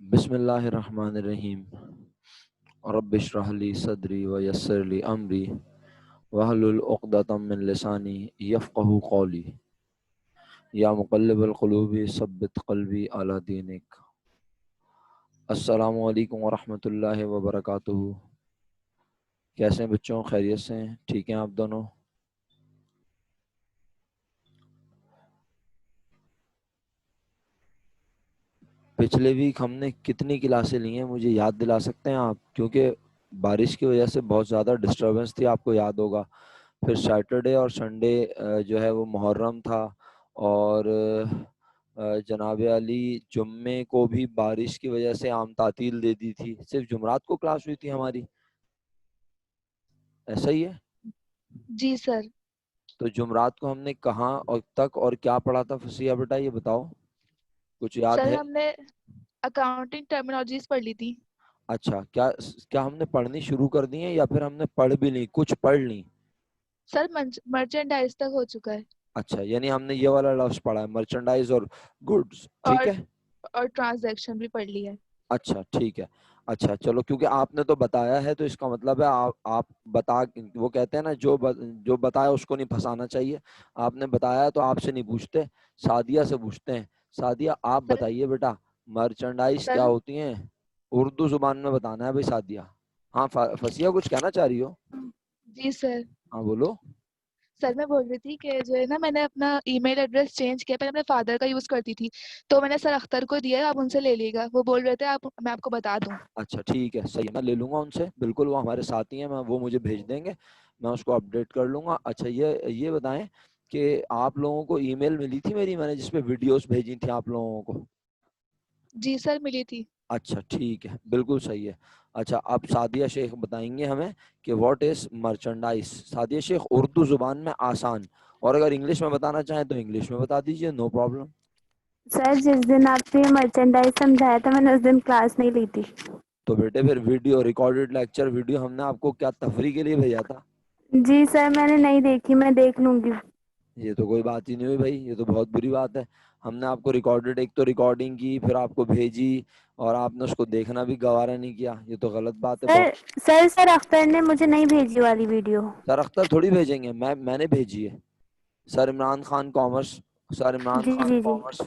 بسم اللہ الرحمن الرحیم رب اشرح لی صدری ویسر لی امری واحلل عقدۃ من لسانی یفقہوا قولی یا مقلب القلوب ثبت قلبی علی دینک۔ السلام علیکم ورحمۃ اللہ وبرکاتہ۔ کیسے ہیں بچوں؟ خیریت سے ہیں؟ ٹھیک ہیں آپ دونوں؟ پچھلے ویک ہم نے کتنی کلاسیں لی ہیں مجھے یاد دلا سکتے ہیں آپ؟ کیونکہ بارش کی وجہ سے بہت زیادہ ڈسٹربنس تھی، آپ کو یاد ہوگا۔ پھر سیٹرڈے اور سنڈے جو ہے وہ محرم تھا، اور جناب علی جمعے کو بھی بارش کی وجہ سے عام تعطیل دے دی تھی، صرف جمعرات کو کلاس ہوئی تھی ہماری، ایسا ہی ہے؟ جی سر۔ تو جمعرات کو ہم نے کہاں اور تک اور کیا پڑھا تھا فصیحہ بیٹا، یہ بتاؤ، کچھ یاد سر ہے؟ ہم نے اکاؤنٹنگ ٹرمینالوجیز پڑھ لی تھی۔ اچھا، کیا ہم نے پڑھنی شروع کر دی ہیں یا پھر ہم نے پڑھ بھی لی، کچھ پڑھ لی؟ سر مرچنڈائز تک ہو چکا ہے، اچھا، یعنی ہم نے یہ والا لفظ پڑھا ہے، مرچنڈائز اور گڈز، ٹھیک اور ہے۔ ٹرانزیکشن بھی پڑھ لی ہے۔ اچھا ٹھیک ہے، اچھا چلو، کیونکہ آپ نے تو بتایا ہے تو اس کا مطلب ہے آپ بتا، وہ کہتے ہیں نا جو بتایا اس کو نہیں پھنسانا چاہیے۔ آپ نے بتایا تو آپ سے نہیں پوچھتے، سعدیہ سے پوچھتے ہیں۔ سعدیہ آپ سر بتائیے بیٹا، مرچنڈائز سر کیا ہوتی ہیں؟ اردو زبان میں بتانا ہے بھائی سعدیہ۔ ہاں فصیحہ کچھ کہنا چاہ رہی ہو؟ جی سر۔ ہاں بولو۔ سر میں بول رہی تھی کہ جو ہے نا، میں نے اپنا ای میل ایڈریس چینج کیا، پہلے اپنے فادر کا یوز کرتی تھی، تو میں نے سر اختر کو دیا ہے، آپ ان سے لے لیے گا، وہ بول رہے تھے میں آپ کو بتا دوں۔ اچھا ٹھیک ہے، صحیح، میں لے لوں گا ان سے، بالکل، وہ ہمارے ساتھی ہیں، وہ مجھے بھیج دیں گے، میں اس کو اپڈیٹ کر لوں گا۔ اچھا یہ بتائیں کہ آپ لوگوں کو ای میل ملی تھی میری، میں نے جس پہ ویڈیوز بھیجی تھیں آپ لوگوں کو؟ جی سر ملی تھی۔ اچھا ٹھیک ہے، بالکل صحیح ہے۔ اچھا، اب سعدیہ شیخ بتائیں گے ہمیں کہ واٹ از مرچنڈائز۔ سعدیہ شیخ اردو زبان میں آسان، اور اگر انگلش میں بتانا چاہیں تو انگلش میں بتا دیجئے، نو پرابلم۔ سر جس دن آپ نے مرچنڈائز سمجھایا تھا میں نے اس دن کلاس نہیں لی تھی۔ تو بیٹے پھر ویڈیو ریکارڈڈ لیکچر ویڈیو ہم نے آپ کو کیا تفریح کے لیے بھیجا تھا؟ جی سر میں نے نہیں دیکھی، میں دیکھ لوں گی۔ یہ تو کوئی بات ہی نہیں ہوئی بھائی، یہ تو بہت بری بات ہے۔ ہم نے آپ کو ریکارڈڈ، ایک تو ریکارڈنگ کی، پھر آپ کو بھیجی، اور آپ نے اس کو دیکھنا بھی گوارا نہیں کیا، یہ تو غلط بات ہے بہت۔ سر اختر نے مجھے نہیں بھیجی والی ویڈیو۔ سر اختر تھوڑی بھیجیں گے، میں نے بھیجی ہے، سر عمران خان کامرس، سر عمران جی خان جی جی کامرس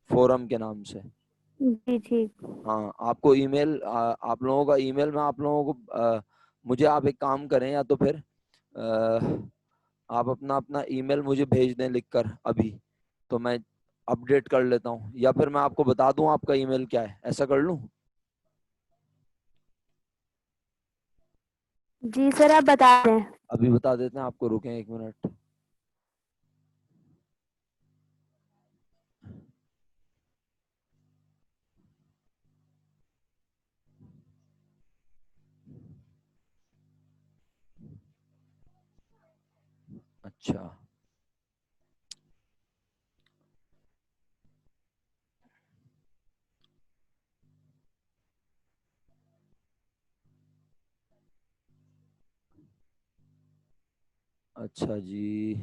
فورم کے نام سے۔ جی ٹھیک۔ ہاں، آپ کو ای میل، آپ لوگوں کا ای میل میں آپ لوگوں کو مجھے آپ ایک کام کریں، یا تو پھر آپ اپنا ای میل مجھے بھیج دیں لکھ کر ابھی، تو میں اپڈیٹ کر لیتا ہوں، یا پھر میں آپ کو بتا دوں آپ کا ای میل کیا ہے، ایسا کر لوں؟ جی سر آپ بتا دیں۔ ابھی بتا دیتے ہیں آپ کو، رکیں ایک منٹ۔ اچھا اچھا جی،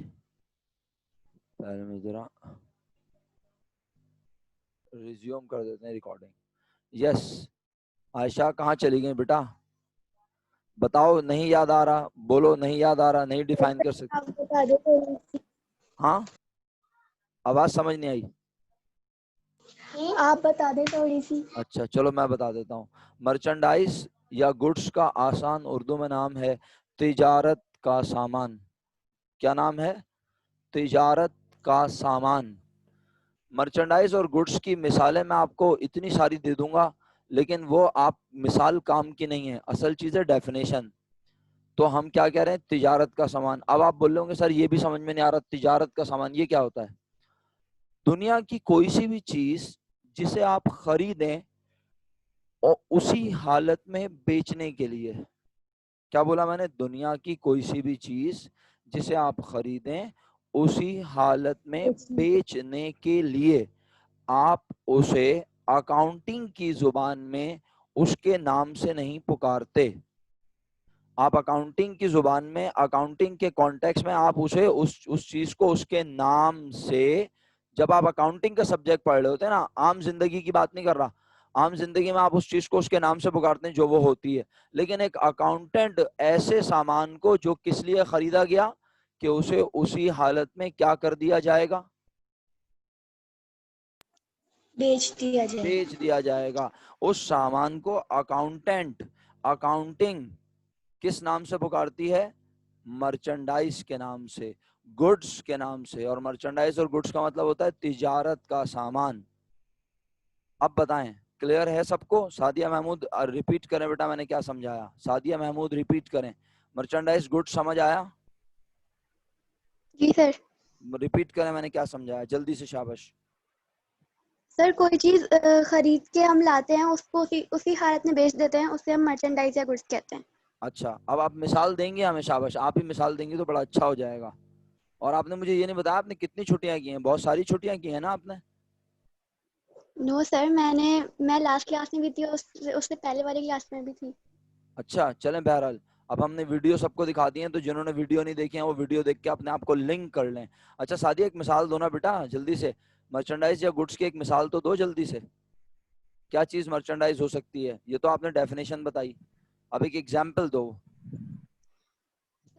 پہلے میں ذرا ریزیوم کر دیتے ہیں ریکارڈنگ۔ یس، عائشہ کہاں چلی گئی بیٹا؟ بتاؤ، نہیں یاد آ رہا؟ بولو نہیں یاد آ رہا، نہیں ڈیفائن کر سکتے؟ آپ بتا دیں تھوڑی سی۔ ہاں، آواز سمجھ نہیں آئی؟ آپ بتا دیں تھوڑی سی۔ اچھا چلو میں بتا دیتا ہوں۔ مرچنڈائز یا گڈس کا آسان اردو میں نام ہے تجارت کا سامان۔ کیا نام ہے؟ تجارت کا سامان۔ مرچنڈائز اور گڈس کی مثالیں میں آپ کو اتنی ساری دے دوں گا، لیکن وہ آپ مثال کام کی نہیں ہے، اصل چیز ہے ڈیفینیشن۔ تو ہم کیا کہہ رہے ہیں؟ تجارت کا سامان۔ اب آپ بول رہے ہوں گے سر یہ بھی سمجھ میں نہیں آ رہا، تجارت کا سامان یہ کیا ہوتا ہے؟ دنیا کی کوئی سی بھی چیز جسے آپ خریدیں اور اسی حالت میں بیچنے کے لیے۔ کیا بولا میں نے؟ دنیا کی کوئی سی بھی چیز جسے آپ خریدیں اسی حالت میں بیچنے کے لیے، آپ اسے اکاؤنٹنگ کی زبان میں اس کے نام سے نہیں پکارتے۔ آپ اکاؤنٹنگ کی زبان میں، اکاؤنٹنگ کے کانٹیکس میں آپ اسے اس چیز کو اس کے نام سے، جب آپ اکاؤنٹنگ کا سبجیکٹ پڑھ رہے ہوتے ہیں نا، عام زندگی کی بات نہیں کر رہا، عام زندگی میں آپ اس چیز کو اس کے نام سے پکارتے ہیں جو وہ ہوتی ہے، لیکن ایک اکاؤنٹنٹ ایسے سامان کو جو کس لیے خریدا گیا کہ اسے اسی حالت میں کیا کر دیا جائے گا، بیچ دیا جائے. بیچ دیا جائے گا. اس سامان کو اکاؤنٹنٹ، اکاؤنٹنگ کس نام سے پکارتی ہے؟ مرچنڈائز کے نام سے، گڈس کے نام سے. اور مرچنڈائز اور گڈس کا مطلب ہوتا ہے تجارت کا سامان. اب بتائیں کلیئر ہے سب کو؟ سعدیہ محمود ریپیٹ کریں بیٹا میں نے کیا سمجھایا. سعدیہ محمود ریپیٹ کریں. مرچنڈائز گڈس سمجھ آیا؟ جی سر. ریپیٹ کریں میں نے کیا سمجھایا جلدی سے، شاباش. سر کوئی چیز خرید کے ہم لاتے ہیں اس کو اسی حالت میں بیچ دیتے ہیں، اسے ہم مرچنڈائز یا گڈس کہتے ہیں. اچھا اب آپ مثال دیں گے ہمیں؟ شاباش، آپ ہی مثال دیں گے تو بڑا اچھا ہو جائے گا. اور آپ نے مجھے یہ نہیں بتایا آپ نے کتنی چھٹیاں کی ہیں. بہت ساری چھٹیاں کی ہیں نا آپ نے؟ نو سر، میں لاسٹ کلاس میں بھی تھی، اس سے پہلے والی کلاس میں بھی تھی. اچھا چلیں، بہرحال اب ہم نے ویڈیو سب کو دکھا دی ہیں، تو جنہوں نے ویڈیو نہیں دیکھی ہیں وہ ویڈیو دیکھ کے اپنے آپ کو لنک کر لیں. اچھا سعدیہ ایک مثال دو نا بیٹا جلدی سے. مرچنڈائز یا گڈس کی ایک مثال تو دو جلدی سے. کیا چیز مرچنڈائز ہو سکتی ہے؟ یہ تو آپ نے ڈیفینیشن بتائی، اب ایک ایگزامپل دو.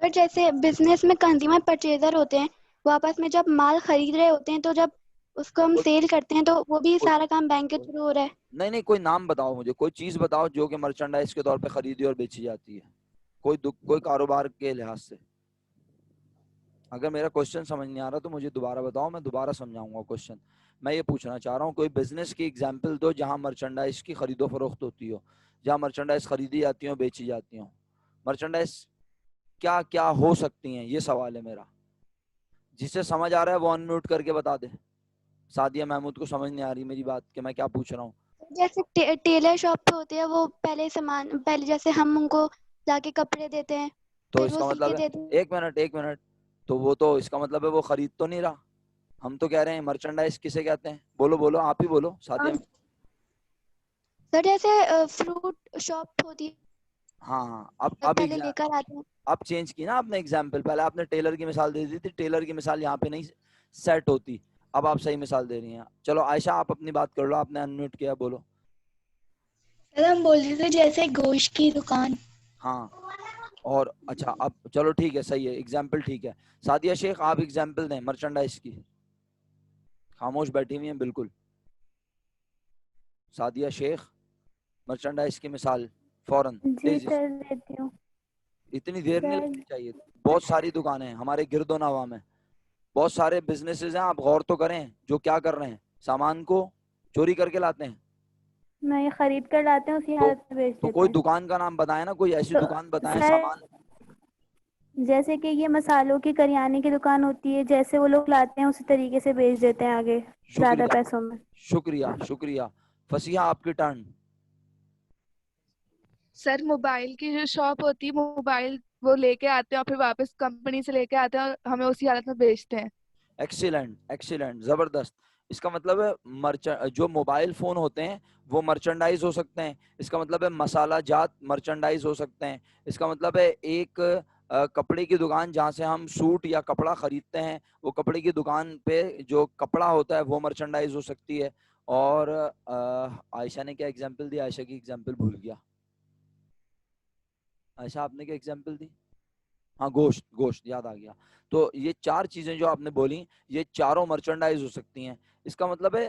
سر جیسے بزنس میں کنزیومر پرچیزر ہوتے ہیں، وہ آپس میں جب مال خرید رہے ہوتے ہیں تو جب اس کو ہم سیل کرتے ہیں تو وہ بھی سارا کام بینک کے تھرو ہو رہا ہے. نہیں کوئی نام بتاؤ مجھے، کوئی چیز بتاؤ جو کہ مرچنڈائز کے طور پہ خریدی اور بیچی جاتی ہے، کوئی کاروبار کے لحاظ سے. اگر میرا کوشچن سمجھ نہیں آ رہا تو مجھے دوبارہ بتاؤ، میں دوبارہ سمجھاؤں گا کوشچن. میں یہ پوچھنا چاہ رہا ہوں کوئی بزنس کی ایگزامپل دو جہاں مرچنڈائز کی خرید و فروخت ہوتی ہو، جہاں مرچنڈائز خریدی جاتی ہوں بیچی جاتی ہوں. مرچنڈائز کیا کیا ہو سکتی ہیں، یہ سوال ہے میرا. جسے سمجھ آ رہا ہے وہ ان میوٹ کر کے بتا دے. سعدیہ محمود کو سمجھ نہیں آ رہی میری بات کہ میں کیا پوچھ رہا ہوں. جیسے ٹیلر شاپ پہ ہوتے ہیں، وہ پہلے جیسے ہم ان کو لا کے کپڑے دیتے ہیں، تو پھر اس وہ کا سی کے مطلب ہے دیتے ہیں. ایک منٹ تو وہ تو اس کا مطلب ہے وہ خرید تو نہیں رہا. ہم تو کہہ رہے ہیں مرچنڈائز کسے کہتے ہیں؟ بولو آپ ہی بولو سعدیہ. سر جیسے فروٹ شاپ ہوتی ہے، ہاں پہلے لے کر آتے ہیں. اب چینج کی نا آپ نے ایگزامپل. پہلے آپ نے ٹیلر کی مثال دے دی تھی، ٹیلر کی مثال یہاں پہ نہیں سیٹ ہوتی. اب آپ صحیح مثال دے رہی ہیں. چلو عائشہ آپ اپنی بات کر لو، آپ نے انمیوٹ کیا، بولو. سر ہم بول رہے تھے جیسے گوشت کی دکان. ہاں اور اچھا اب چلو ٹھیک ہے، صحیح ہے ایگزامپل ٹھیک ہے. سعدیہ شیخ آپ ایگزامپل دیں مرچنڈائز کی. خاموش بیٹھی ہوئی ہیں بالکل. سعدیہ شیخ مرچنڈائز کی مثال فوراً جی تیزی سے. سر دیتی ہوں. اتنی دیر نہیں سر لگنی چاہیے. بہت ساری دکانیں ہیں ہمارے گرد و نواح میں، بہت سارے بزنسز ہیں. آپ غور تو کریں جو کیا کر رہے ہیں، سامان کو چوری کر کے لاتے ہیں. نہیں، خرید کر لاتے ہیں اسی حالت میں بیچ تو دیتے کوئی ہیں. دکان کا نام بتائیں نا، کوئی ایسی تو دکان بتائیں سر سامان. جیسے کہ یہ مسالوں کی کریانے کی دکان ہوتی ہے، جیسے وہ لوگ لاتے ہیں اسی طریقے سے بیچ دیتے ہیں آگے زیادہ شکریہ پیسوں میں. شکریہ. فصیحہ آپ کی ٹرن. سر موبائل کی جو شاپ ہوتی ہے، موبائل وہ لے کے آتے ہیں اور پھر واپس کمپنی سے لے کے آتے ہیں اور ہمیں اسی حالت میں بیچتے ہیں. ایکسیلنٹ زبردست. اس کا مطلب ہے جو موبائل فون ہوتے ہیں وہ مرچنڈائز ہو سکتے ہیں. اس کا مطلب ہے مسالہ جات مرچنڈائز ہو سکتے ہیں. اس کا مطلب ہے ایک کپڑے کی دکان جہاں سے ہم سوٹ یا کپڑا خریدتے ہیں، وہ کپڑے کی دکان پہ جو کپڑا ہوتا ہے وہ مرچنڈائز ہو سکتی ہے. اور عائشہ نے کیا ایگزامپل دی؟ عائشہ کی ایگزامپل بھول گیا. عائشہ آپ نے کیا ایگزامپل دی؟ ہاں گوشت یاد آ گیا. تو یہ چار چیزیں جو آپ نے بولی یہ چاروں مرچنڈائز ہو سکتی ہیں. اس کا مطلب ہے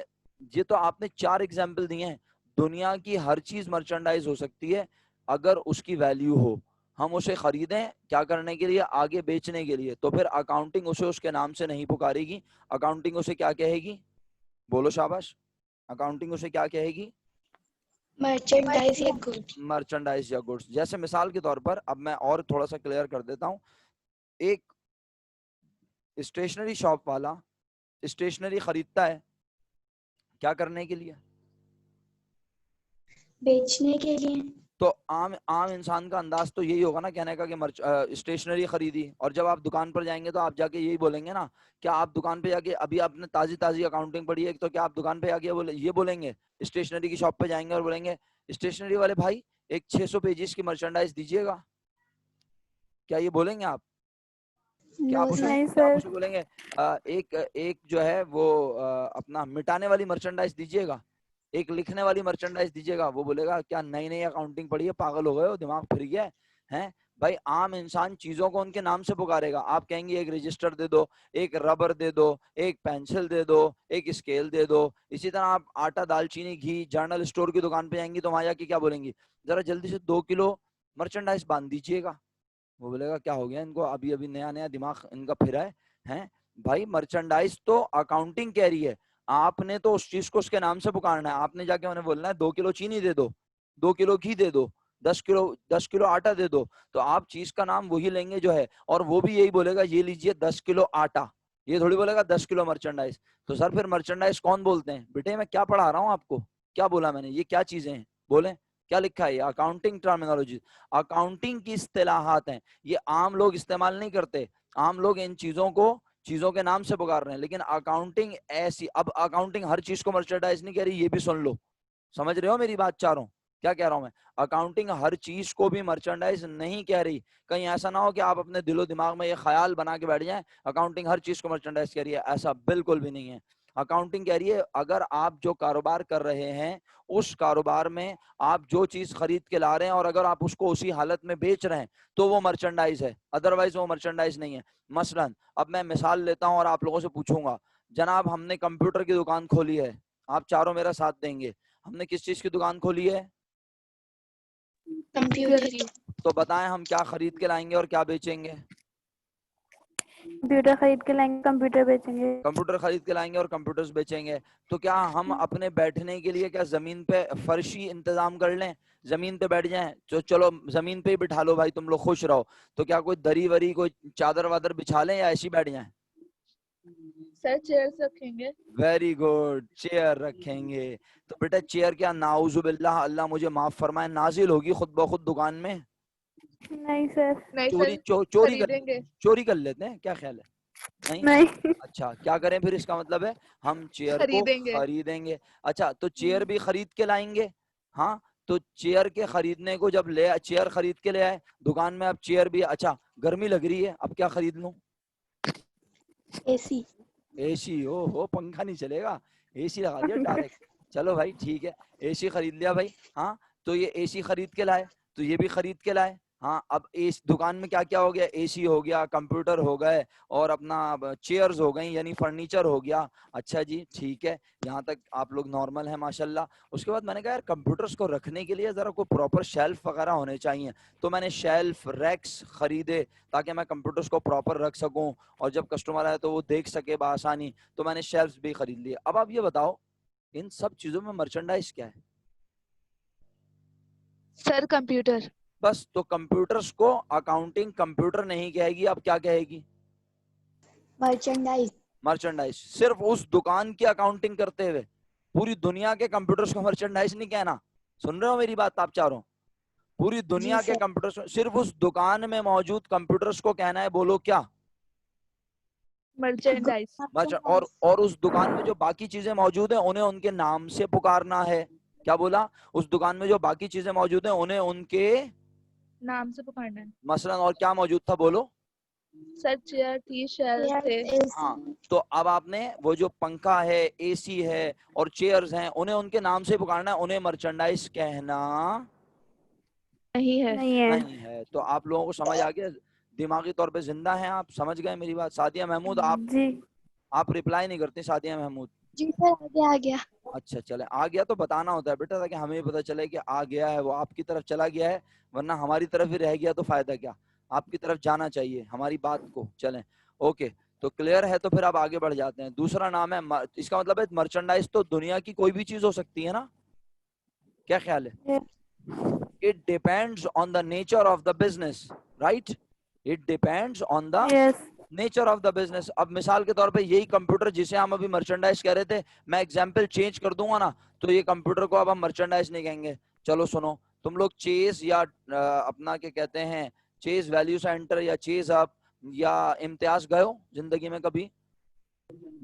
یہ تو آپ نے چار ایگزامپل دیے ہیں. دنیا کی ہر چیز مرچنڈائز ہو سکتی ہے اگر اس کی ویلیو ہو. ہم اسے خریدیں کیا کرنے کے لیے؟ آگے بیچنے کے لیے. تو پھر اکاؤنٹنگ اسے اس کے نام سے نہیں پکارے گی. اکاؤنٹنگ اسے کیا کہے گی؟ بولو شاباش. اکاؤنٹنگ اسے کیا کہے گی؟ مرچنڈائز یا گڈ. مرچنڈائز یا گڈس. جیسے مثال کے طور پر اب میں اور تھوڑا سا کلیئر کر دیتا ہوں. ایک اسٹیشنری شاپ والا اسٹیشنری خریدتا ہے کیا کرنے کے لیے؟ بیچنے کے لیے. تو عام انسان کا انداز تو یہی ہوگا نا کہنے کا کہ اسٹیشنری خریدی. اور جب آپ دکان پر جائیں گے تو آپ جا کے یہی بولیں گے نا. کیا آپ دکان پہ جا کے ابھی آپ نے تازی اکاؤنٹنگ پڑھی ہے تو کیا آپ دکان پہ جا کے یہ بولیں گے؟ اسٹیشنری کی شاپ پہ جائیں گے اور بولیں گے اسٹیشنری والے بھائی ایک 600 پیجز کی مرچنڈائز دیجیے گا. کیا یہ بولیں گے آپ؟ کیا نو آپ سر. نہیں سر. اسے بولیں گے ایک جو ہے وہ اپنا مٹانے والی مرچنڈائز دیجیے گا؟ ایک لکھنے والی مرچنڈائز دیجیے گا, وہ بولے گا کیا نئی نئی اکاؤنٹنگ پڑھی ہے, پاگل ہو گئے ہو, دماغ پھر گیا ہے. بھائی عام انسان چیزوں کو ان کے نام سے پکارے گا. آپ کہیں گے ایک رجسٹر دے دو, ایک ربر دے دو, ایک پینسل دے دو, ایک اسکیل دے دو. اسی طرح آپ آٹا, دال چینی, گھی, جرنل اسٹور کی دکان پہ جائیں گی تو وہاں جا کے کیا بولیں گی, ذرا جلدی سے 2 کلو مرچنڈائز باندھ دیجیے گا. وہ بولے گا کیا ہو گیا ان کو, ابھی ابھی نیا نیا دماغ ان کا پھرا ہے. بھائی مرچنڈائز تو اکاؤنٹنگ کہہ رہی ہے, آپ نے تو اس چیز کو اس کے نام سے پکارنا ہے. آپ نے جا کے انہیں بولنا ہے 2 کلو چینی دے دو, 2 کلو گھی دے دو, 10 کلو آٹا دے دو. تو آپ چیز کا نام وہی لیں گے جو ہے, اور وہ بھی یہی بولے گا یہ لیجئے 10 کلو آٹا, یہ تھوڑی بولے گا 10 کلو مرچنڈائز. تو سر پھر مرچنڈائز کون بولتے ہیں؟ بیٹے میں کیا پڑھا رہا ہوں آپ کو, کیا بولا میں نے, یہ کیا چیزیں ہیں بولیں, کیا لکھا ہے؟ یہ اکاؤنٹنگ ٹرمینالوجی, اکاؤنٹنگ کی اصطلاحات ہیں. یہ عام لوگ استعمال نہیں کرتے, عام لوگ ان چیزوں کو چیزوں کے نام سے پکار رہے ہیں. لیکن اکاؤنٹنگ ایسی, اب اکاؤنٹنگ ہر چیز کو مرچنڈائز نہیں کہہ رہی, یہ بھی سن لو. سمجھ رہے ہو میری بات چاروں, کیا کہہ رہا ہوں میں؟ اکاؤنٹنگ ہر چیز کو بھی مرچنڈائز نہیں کہہ رہی. کہیں ایسا نہ ہو کہ آپ اپنے دل و دماغ میں یہ خیال بنا کے بیٹھ جائیں اکاؤنٹنگ ہر چیز کو مرچنڈائز کہہ رہی ہے. ایسا بالکل بھی نہیں ہے. اکاؤنٹنگ کہہ رہی ہے اگر آپ جو کاروبار کر رہے ہیں اس کاروبار میں آپ جو چیز خرید کے لا رہے ہیں اور اگر آپ اس کو اسی حالت میں بیچ رہے ہیں تو وہ مرچنڈائز ہے, ادروائز وہ مرچنڈائز نہیں ہے. مثلا اب میں مثال لیتا ہوں اور آپ لوگوں سے پوچھوں گا, جناب ہم نے کمپیوٹر کی دکان کھولی ہے, آپ چاروں میرا ساتھ دیں گے, ہم نے کس چیز کی دکان کھولی ہے؟ کمپیوٹر کی. تو بتائیں ہم کیا خرید کے لائیں گے اور کیا بیچیں گے؟ کمپیوٹر خرید کے لائیں گے, کمپیوٹر بیچیں گے. کمپیوٹر خرید کے لائیں گے اور کمپیوٹرز بیچیں گے. تو کیا ہم اپنے بیٹھنے کے لیے کیا زمین پہ فرشی انتظام کر لیں, زمین پہ بیٹھ جائیں, چلو زمین پہ ہی بٹھا لو بھائی تم لوگ خوش رہو, تو کیا کوئی دری وری کوئی چادر وادر بچھا لیں یا ایسے بیٹھ جائیں؟ سر چیئرز رکھیں گے. ویری گڈ, چیئر رکھیں گے. تو بیٹا چیئر کیا ناؤذ باللہ, اللہ مجھے معاف فرمائے, نازل ہوگی خود بخود دکان میں؟ نہیں سر. نہیں چوری سر, چوری خریدیں گے. چوری کر لیتے ہیں, کیا خیال ہے؟ نہیں. نہیں. اچھا کیا کریں پھر, اس کا مطلب ہے ہم چیئر کو خریدیں گے. خریدیں گے. اچھا تو چیئر بھی خرید کے لائیں گے. ہاں تو چیئر کے خریدنے کو جب لے, چیئر خرید کے لے آئے دکان میں, اب چیئر بھی, اچھا گرمی لگ رہی ہے اب کیا خرید لوں؟ اے سی. اے سی, ہو پنکھا نہیں چلے گا, اے سی لگا دیا ڈائریکٹ. چلو بھائی ٹھیک ہے, اے سی خرید لیا بھائی. ہاں تو یہ اے سی خرید کے لائے, تو یہ بھی خرید کے لائے. ہاں اب اس دکان میں کیا کیا ہو گیا, اے سی ہو گیا, کمپیوٹر ہو گئے, اور اپنا چیئرز ہو گئی یعنی فرنیچر ہو گیا. اچھا جی ٹھیک ہے, یہاں تک آپ لوگ نارمل ہیں ماشاءاللہ. اس کے بعد میں نے کہا یار کمپیوٹرز کو رکھنے کے لیے ذرا کوئی پراپر شیلف وغیرہ ہونے چاہیے. تو میں نے شیلف, ریکس خریدے تاکہ میں کمپیوٹرز کو پراپر رکھ سکوں اور جب کسٹمر آئے تو وہ دیکھ سکے بآسانی. تو میں نے شیلفز بھی خرید لیے. اب آپ یہ بتاؤ ان سب چیزوں میں مرچنڈائز کیا ہے؟ سر کمپیوٹر. بس, تو کمپیوٹرز کو اکاؤنٹنگ کمپیوٹر نہیں کہے گی, اب کیا کہے گی؟ مرچنڈائز. مرچنڈائز. صرف اس دکان کی اکاؤنٹنگ کرتے ہوئے پوری دنیا کے کمپیوٹرز کو مرچنڈائز نہیں کہنا. سن رہے ہو میری بات آپ چاروں؟ پوری دنیا جی کے سر. کمپیوٹرز, صرف اس دکان میں موجود کمپیوٹرز کو کہنا ہے, بولو کیا؟ مرچنڈائز. اور اس دکان میں جو باقی چیزیں موجود ہیں انہیں ان کے نام سے پکارنا ہے. کیا بولا؟ اس دکان میں جو باقی چیزیں موجود ہیں انہیں ان کے نام سے پکارنا ہے. مثلا اور کیا موجود تھا بولو؟ سر چیئر تھی, شیلف تھے. ہاں تو اب آپ نے وہ جو پنکھا ہے, اے سی ہے اور چیئرز ہیں انہیں ان کے نام سے پکارنا ہے, انہیں مرچنڈائز کہنا نہیں ہے. نہیں ہے. تو آپ لوگوں کو سمجھ آ گیا, دماغی طور پہ زندہ ہیں آپ, سمجھ گئے میری بات؟ سعدیہ محمود جی. آپ رپلائی نہیں کرتے. سعدیہ محمود جی سر آ گیا. اچھا چلے, آ گیا تو بتانا ہوتا ہے بیٹا تاکہ ہمیں بھی پتہ چلے کہ آ گیا ہے, وہ آپ کی طرف چلا گیا ہے, ورنہ ہماری طرف ہی رہ گیا تو فائدہ کیا, آپ کی طرف جانا چاہیے ہماری بات کو. چلیں اوکے, تو کلیئر ہے. تو پھر آپ آگے بڑھ جاتے ہیں. دوسرا نام ہے, اس کا مطلب ہے مرچنڈائز تو دنیا کی کوئی بھی چیز ہو سکتی ہے نا, کیا خیال ہے؟ It depends on the nature of the business, right? It depends on the Yes. Nature of the business. اب مثال کے طور پہ یہی کمپیوٹر جسے ہم ابھی مرچنڈائز کہہ رہے تھے, میں ایگزامپل چینج کر دوں گا نا, تو یہ کمپیوٹر کو اب ہم مرچنڈائز نہیں کہیں گے. چلو سنو, تم لوگ چیز یا اپنا کیا کہتے ہیں, چیز ویلیو سینٹر یا چیز اپ یا امتیاز گئے ہو زندگی میں کبھی؟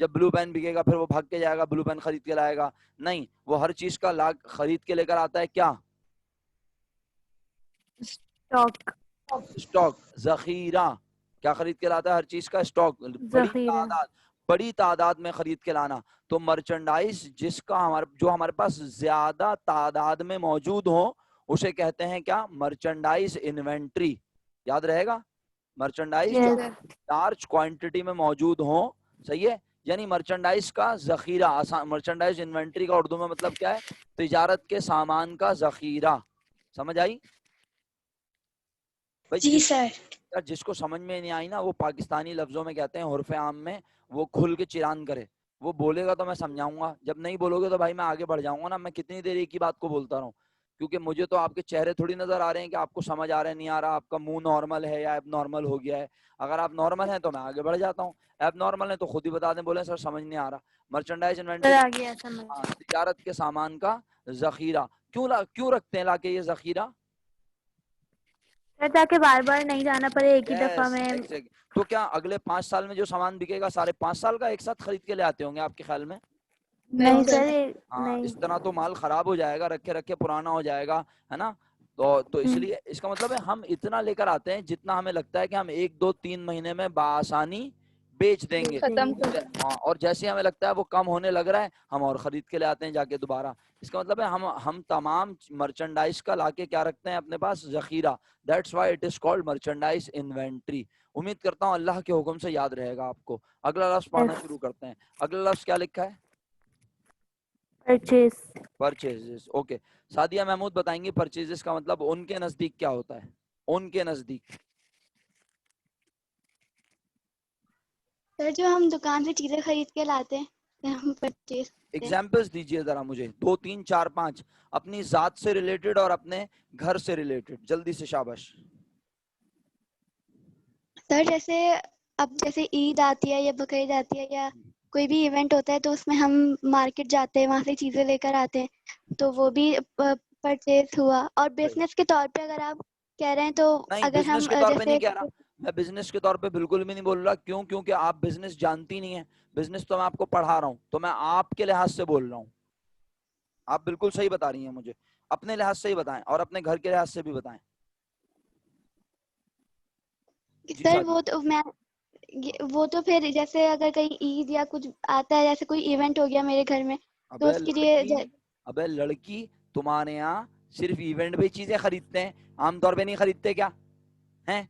جب بلو پین بکے گا پھر وہ بھاگ کے جائے گا بلو پین خرید کے لائے گا؟ نہیں، وہ ہر چیز کا خرید کے لے کر آتا ہے کیا؟ اسٹاک. اسٹاک، ذخیرہ. کیا خرید کے لاتا ہے؟ ہر چیز کا اسٹاک، ذخیرہ. بڑی تعداد میں خرید کے لانا. تو مرچنڈائز جس کا جو ہمارے پاس زیادہ تعداد میں موجود ہو اسے کہتے ہیں کیا؟ Merchandise inventory. یاد رہے گا، مرچنڈائز جو Yes. لارج کوانٹٹی میں موجود ہوں. صحیح ہے، یعنی مرچنڈائز کا ذخیرہ. مرچنڈائز انوینٹری کا اردو میں مطلب کیا ہے؟ تجارت کے سامان کا ذخیرہ. سمجھ آئی؟ جی سر. جس کو سمجھ میں نہیں آئی نا وہ پاکستانی لفظوں میں کہتے ہیں حرف عام میں وہ کھل کے چران کرے. وہ بولے گا تو میں سمجھاؤں گا، جب نہیں بولو گے تو بھائی میں آگے بڑھ جاؤں گا نا. میں کتنی دیر ایک ہی بات کو بولتا رہوں، کیونکہ مجھے تو آپ کے چہرے تھوڑی نظر آ رہے ہیں کہ آپ کو سمجھ آ رہا ہے نہیں آ رہا، آپ کا منہ نارمل ہے یا ایب نارمل ہو گیا ہے. اگر آپ نارمل ہیں تو میں آگے بڑھ جاتا ہوں، ایب نارمل ہے تو خود ہی بتا دیں، بولیں سر سمجھ نہیں آ رہا. مرچنڈائز انوینٹری آ گیا سمجھ. تجارت کے سامان کا ذخیرہ. کیوں رکھتے ہیں لا کے یہ ذخیرہ؟ تاکہ بار بار نہیں جانا پڑے ایک ہی دفعہ میں. تو کیا اگلے 5 سال میں جو سامان بکے گا سارے 5 سال کا ایک ساتھ خرید کے لے آتے ہوں گے آپ کے خیال میں؟ نہیں سر ہاں، نہیں. اس طرح تو مال خراب ہو جائے گا، رکھے رکھے پرانا ہو جائے گا، ہے نا. تو اس لیے اس کا مطلب ہے ہم اتنا لے کر آتے ہیں جتنا ہمیں لگتا ہے کہ ہم 1 2 3 مہینے میں بآسانی بیچ دیں گے. ختم کر. ہاں، اور جیسے ہمیں لگتا ہے وہ کم ہونے لگ رہا ہے ہم اور خرید کے لے آتے ہیں جا کے دوبارہ. اس کا مطلب ہے ہم تمام مرچنڈائز کا لا کے کیا رکھتے ہیں اپنے پاس؟ ذخیرہ. That's why it is called merchandise inventory. امید کرتا ہوں اللہ کے حکم سے یاد رہے گا آپ کو. اگلا لفظ پڑھنا شروع کرتے ہیں. اگلا لفظ کیا لکھا ہے؟ Purchase. Purchases. Okay, Sadia Mahmood بتائیں گی پرچیزز کا مطلب ان کے نزدیک کیا ہوتا ہے؟ ان کے نزدیک سر جو ہم دکان سے چیزیں خرید کے لاتے ہیں ہم پرچیز. ایگزامپلس دیجئے ذرا مجھے 2 3 4 5 اپنی ذات سے ریلیٹڈ اور اپنے گھر سے ریلیٹڈ. جلدی سے، شاباش. سر جیسے اب جیسے عید آتی ہے یا بقرعید آتی ہے یا کوئی بھی ایونٹ ہوتا ہے تو اس میں ہم مارکیٹ جاتے ہیں، وہاں سے چیزیں لے کر آتے ہیں تو وہ بھی پرچیز ہوا. اور بزنس کے طور پہ اگر آپ کہہ رہے ہیں تو نہیں، اگر ہم بزنس کے طور پہ نہیں جیسے کہہ رہا میں، بزنس کے طور پہ بالکل بھی نہیں بول رہا. کیونکہ آپ بزنس جانتی نہیں ہیں. بزنس تو میں آپ کو پڑھا رہا ہوں، تو میں آپ کے لحاظ سے بول رہا ہوں. آپ بالکل صحیح بتا رہی ہیں مجھے، اپنے لحاظ سے ہی بتائیں اور اپنے گھر کے لحاظ سے بھی بتائیں. سر وہ تو پھر جیسے اگر کہیں عید یا کچھ آتا ہے، جیسے کوئی ایونٹ ہو گیا میرے گھر میں تو اس کے لیے. ابے لڑکی، تمہارے یہاں صرف ایونٹ میں چیزیں خریدتے ہیں، عام طور پہ نہیں خریدتے کیا ہیں؟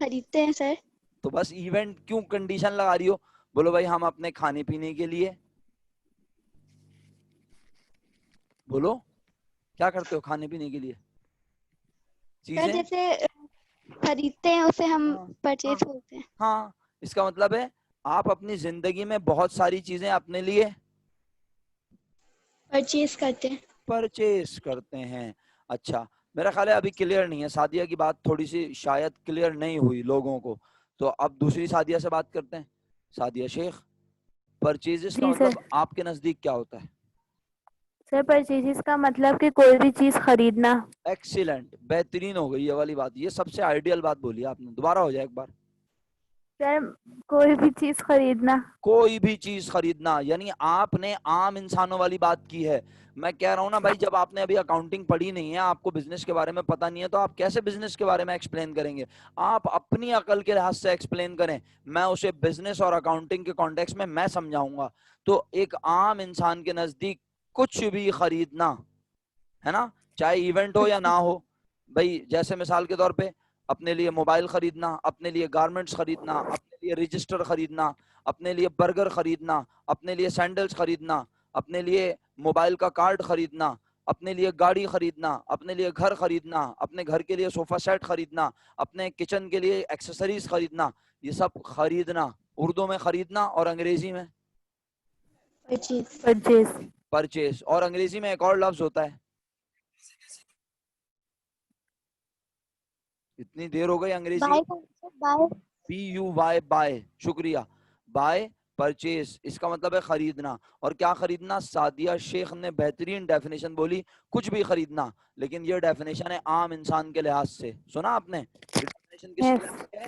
خریدتے ہیں سر. تو بس ایونٹ کیوں کنڈیشن لگا رہی ہو؟ بولو بھائی ہم اپنے کھانے پینے کے لیے، بولو کیا کرتے ہو کھانے پینے کے لیے سر چیزیں؟ جیسے خریدتے ہیں اسے ہم پرچیز بولتے ہیں. ہاں، اس کا مطلب ہے آپ اپنی زندگی میں بہت ساری چیزیں اپنے لیے پرچیز کرتے ہیں. اچھا، میرا خیال ہے ابھی کلیئر نہیں ہے سعدیہ کی بات، تھوڑی سی شاید کلیئر نہیں ہوئی لوگوں کو. تو اب دوسری سعدیہ سے بات کرتے ہیں. سعدیہ شیخ، پرچیزز کا جی سر. مطلب آپ کے نزدیک کیا ہوتا ہے؟ سر پرچیز کا مطلب کہ کوئی بھی چیز خریدنا. ایکسیلنٹ، بہترین ہو گئی یہ والی بات. یہ سب سے آئیڈیل بات بولی آپ نے. دوبارہ ہو جائے ایک بار. سر کوئی بھی چیز خریدنا. کوئی بھی چیز خریدنا، یعنی آپ نے عام انسانوں والی بات کی ہے. میں کہہ رہا ہوں نا بھائی، جب آپ نے ابھی اکاؤنٹنگ پڑھی نہیں ہے، آپ کو بزنس کے بارے میں پتہ نہیں ہے، تو آپ کیسے بزنس کے بارے میں ایکسپلین کریں گے؟ آپ اپنی عقل کے لحاظ سے ایکسپلین کریں، میں اسے بزنس اور اکاؤنٹنگ کے کانٹیکس میں میں سمجھاؤں گا. تو ایک عام انسان کے نزدیک کچھ بھی خریدنا ہے نا، چاہے ایونٹ ہو یا نہ ہو. بھائی جیسے مثال کے طور پہ اپنے لیے موبائل خریدنا، اپنے لیے گارمنٹس خریدنا، اپنے لیے رجسٹر خریدنا، اپنے لیے برگر خریدنا، اپنے لیے سینڈلز خریدنا، اپنے لیے موبائل کا کارڈ خریدنا، اپنے لیے گاڑی خریدنا، اپنے لیے گھر خریدنا، اپنے گھر کے لیے صوفہ سیٹ خریدنا، اپنے کچن کے لیے ایکسیسریز خریدنا. یہ سب خریدنا، اردو میں خریدنا اور انگریزی میں پرچیز. اور انگریزی میں ایک اور لفظ ہوتا ہے، اتنی دیر ہو گئی انگریزی. BUY، buy. شکریہ. بائے، پرچیز، اس کا مطلب ہے خریدنا. اور کیا خریدنا؟ سعدیہ شیخ نے بہترین ڈیفینیشن بولی، کچھ بھی خریدنا. لیکن یہ ڈیفینیشن ہے عام انسان کے لحاظ سے. سنا آپ نے؟ یہ ڈیفینیشن کس کے لحاظ سے ہے؟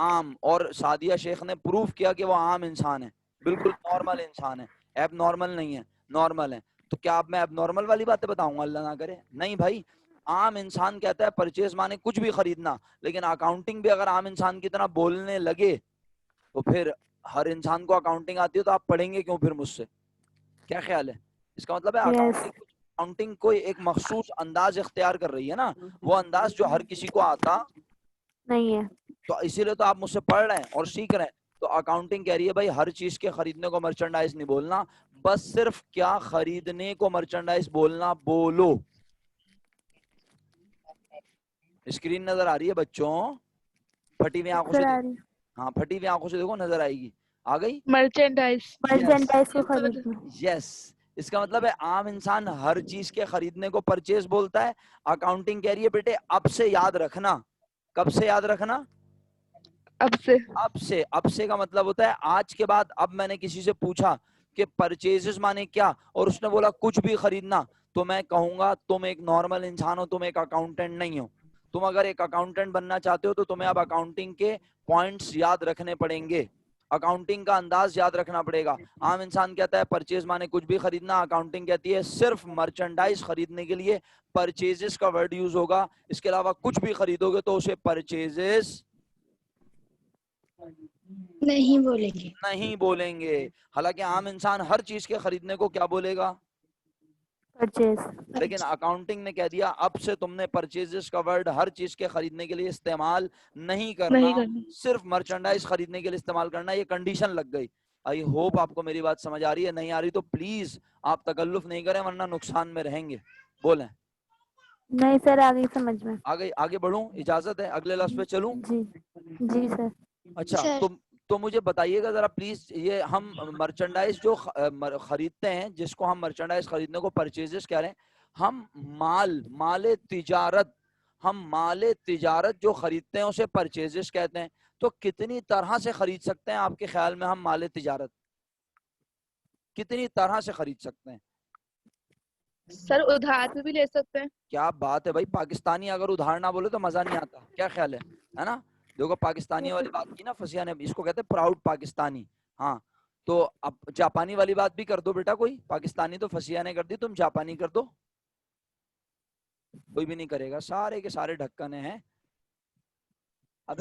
عام, اور سعدیہ شیخ نے پروف کیا کہ وہ عام انسان ہے, بالکل نارمل انسان ہے, ایب نارمل نہیں ہے, نارمل ہے. تو کیا اب میں ایب نارمل والی باتیں بتاؤں گا؟ اللہ نہ کرے. نہیں بھائی, عام انسان کہتا ہے پرچیز مانے کچھ بھی خریدنا, لیکن اکاؤنٹنگ بھی اگر عام انسان کی طرح بولنے لگے تو پھر ہر انسان کو اکاؤنٹنگ آتی ہے تو آپ پڑھیں گے کیوں پھر مجھ سے؟ کیا خیال ہے؟ اس کا مطلب ہے یس اکاؤنٹنگ کوئی ایک مخصوص انداز اختیار کر رہی ہے نا, وہ انداز جو ہر کسی کو آتا, نہیں ہے. تو اسی لیے تو آپ مجھ سے پڑھ رہے ہیں اور سیکھ رہے ہیں. تو اکاؤنٹنگ کہہ رہی ہے بھائی ہر چیز کے خریدنے کو مرچنڈائز نہیں بولنا, بس صرف کیا خریدنے کو مرچنڈائز بولنا بولو. اسکرین نظر آ رہی ہے بچوں؟ پھٹی ہوئی آنکھوں سے سر آ دیکھو, رہی ہاں پھٹی ہوئی آنکھوں سے دیکھو, نظر آئے گی. آ گئی؟ مرچینڈائز. مرچنڈائز کو خریدنا. یس, اس کا مطلب ہے عام انسان ہر چیز کے خریدنے کو پرچیز بولتا ہے. اکاؤنٹنگ کہہ رہی ہے بیٹے اب سے یاد رکھنا. کب سے یاد رکھنا؟ اب سے. اب سے. اب سے کا مطلب ہوتا ہے آج کے بعد. اب میں نے کسی سے پوچھا کہ پرچیزز مانے کیا, اور اس نے بولا کچھ بھی خریدنا, تو میں کہوں گا تم ایک نارمل انسان ہو, تم ایک اکاؤنٹنٹ نہیں ہو. تم اگر ایک اکاؤنٹنٹ بننا چاہتے ہو تو تمہیں اب اکاؤنٹنگ کے پوائنٹس یاد رکھنے پڑیں گے, اکاؤنٹنگ کا انداز یاد رکھنا پڑے گا. عام انسان کہتا ہے پرچیز مانے کچھ بھی خریدنا, اکاؤنٹنگ کہتی ہے صرف مرچنڈائز خریدنے کے لیے پرچیزز کا ورڈ یوز ہوگا, اس کے علاوہ کچھ بھی خریدو گے تو اسے پرچیزز نہیں بولیں گے. نہیں بولیں گے. حالانکہ عام انسان ہر چیز کے خریدنے کو کیا بولے گا؟ پرچیز. لیکن اکاؤنٹنگ نے کہہ دیا اب سے تم نے پرچیزز کا ورڈ ہر چیز کے خریدنے کے لیے استعمال نہیں کرنا, نہیں کرنا. صرف مرچنڈائز خریدنے کے لیے استعمال کرنا. یہ کنڈیشن لگ گئی. آئی ہوپ آپ کو میری بات سمجھ آ رہی ہے. نہیں آ رہی تو پلیز آپ تکلف نہیں کریں ورنہ نقصان میں رہیں گے. بولیں. نہیں سر آگے سمجھ میں. آگے بڑھوں؟ اجازت ہے اگلے لفظ پہ چلوں؟ جی جی سر. اچھا سر تو مجھے بتائیے گا ذرا پلیز, یہ ہم مرچنڈائز جو خریدتے ہیں, جس کو ہم مرچنڈائز خریدنے کو پرچیزز کہہ رہے ہیں, ہم مال تجارت, ہم مال تجارت جو خریدتے ہیں اسے پرچیزز کہتے ہیں. تو کتنی طرح سے خرید سکتے ہیں آپ کے خیال میں ہم مال تجارت؟ کتنی طرح سے خرید سکتے ہیں؟ سر ادھار پہ بھی لے سکتے ہیں. کیا بات ہے بھائی, پاکستانی اگر ادھار نہ بولے تو مزہ نہیں آتا. کیا خیال ہے نا؟ دیکھو پاکستانی والی بات کی نا فسیہ نے, اس کو کہتے ہیں پراؤڈ پاکستانی. ہاں تو اب جاپانی والی بات بھی کر دو بیٹا, کوئی پاکستانی تو فسیہ نے کر دی, تم جاپانی کر دو. کوئی بھی نہیں کرے گا, سارے کے سارے ڈھکنے ہیں.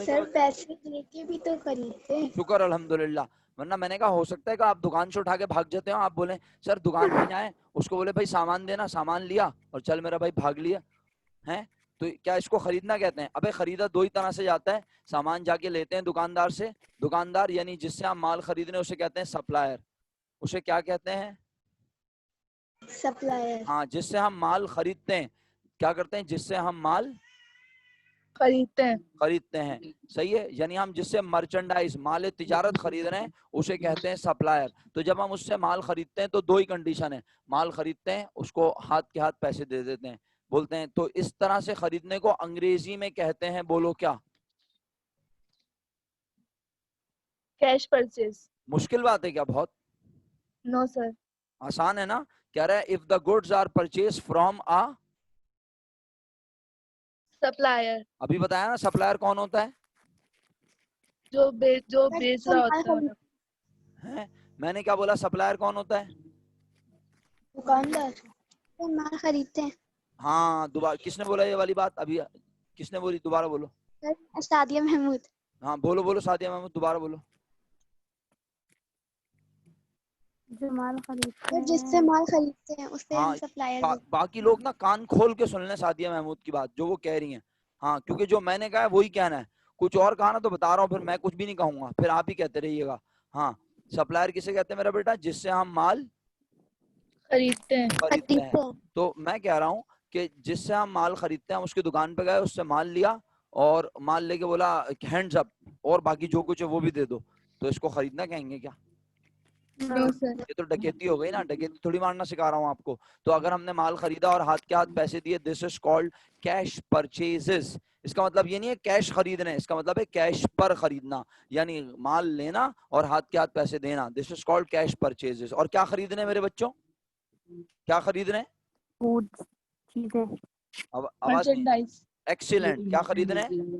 سر پیسے دے کے بھی تو خریدتے ہیں. شکر الحمدللہ, ورنہ میں نے کہا ہو سکتا ہے کہ آپ دکان سے اٹھا کے بھاگ جاتے ہو, آپ بولیں سر دکان پہ جائیں, اس کو بولے بھائی سامان دینا, سامان لیا اور چل میرا بھائی بھاگ لیا ہیں, تو کیا اس کو خریدنا کہتے ہیں؟ ابے خریدا دو ہی طرح سے جاتا ہے. سامان جا کے لیتے ہیں دکاندار سے, دکاندار یعنی جس سے ہم مال خریدنے اسے کہتے ہیں سپلائر. اسے کیا کہتے ہیں؟ سپلائر. ہاں, جس سے ہم مال خریدتے ہیں. کیا کرتے ہیں؟ جس سے ہم مال خریدتے ہیں. صحیح ہے, یعنی ہم جس سے مرچنڈائز مال تجارت خرید رہے ہیں اسے کہتے ہیں سپلائر. تو جب ہم اس سے مال خریدتے ہیں تو دو ہی کنڈیشن ہے, مال خریدتے ہیں اس کو ہاتھ کے ہاتھ پیسے دے دیتے ہیں, بولتے ہیں. تو اس طرح سے خریدنے کو انگریزی میں کہتے ہیں, بولو کیا؟ Cash purchase. مشکل بات ہے کیا بہت؟ نو سر. آسان ہے نا. کہہ رہا ہے if the goods are purchased from a supplier. ابھی بتایا نا سپلائر کون ہوتا ہے؟ جو بیچ رہا ہوتا ہے. میں نے کیا بولا, سپلائر کون ہوتا ہے؟ دکاندار. مال خریدتے ہیں. ہاں دوبارہ کس نے بولا یہ والی بات؟ ابھی کس نے بولی؟ دوبارہ بولو. سعدیہ محمود. ہاں بولو سعدیہ محمود, دوبارہ بولو. جو مال خریدتے ہیں, جس سے مال خریدتے ہیں اس سے ہم ہاں سپلائر. باقی لوگ نا کان کھول کے سن لیں سعدیہ محمود کی بات جو وہ کہہ رہی ہیں. ہاں کیونکہ جو میں نے کہا ہے وہی کہنا ہے, کچھ اور کہا نا تو بتا رہا ہوں, پھر میں کچھ بھی نہیں کہوں گا, پھر آپ ہی کہتے رہیے گا. ہاں سپلائر کسے کہتے ہیں میرا بیٹا؟ جس سے ہم مال خریدتے ہیں. خریدتے ہیں. تو میں کہہ رہا ہوں کہ جس سے ہم مال خریدتے ہیں, ہم اس کی دکان پہ گئے, اس سے مال لیا اور مال لے کے بولا ہینڈز اپ, اور باقی جو کچھ ہے وہ بھی دے دو, تو اس کو خریدنا کہیں گے کیا؟ نو سر. یہ تو ڈکیتی ہو گئی نا, ڈکیتی تھوڑی مارنا سکھا رہا ہوں آپ کو. تو اگر ہم نے مال خریدا اور ہاتھ کے ہاتھ پیسے دیے, دس از کالڈ کیش پرچیزز. اس کا مطلب یہ نہیں ہے کیش خریدنا, اس کا مطلب ہے کیش پر خریدنا, یعنی مال لینا اور ہاتھ کے ہاتھ پیسے دینا. دس از کالڈ کیش پرچیزز. اور کیا خریدنے میرے بچوں؟ کیا خرید رہے ہیں؟ فوڈ چیزیں. آواز نہیں. ایکسیلنٹ. کیا خرید رہے ہیں؟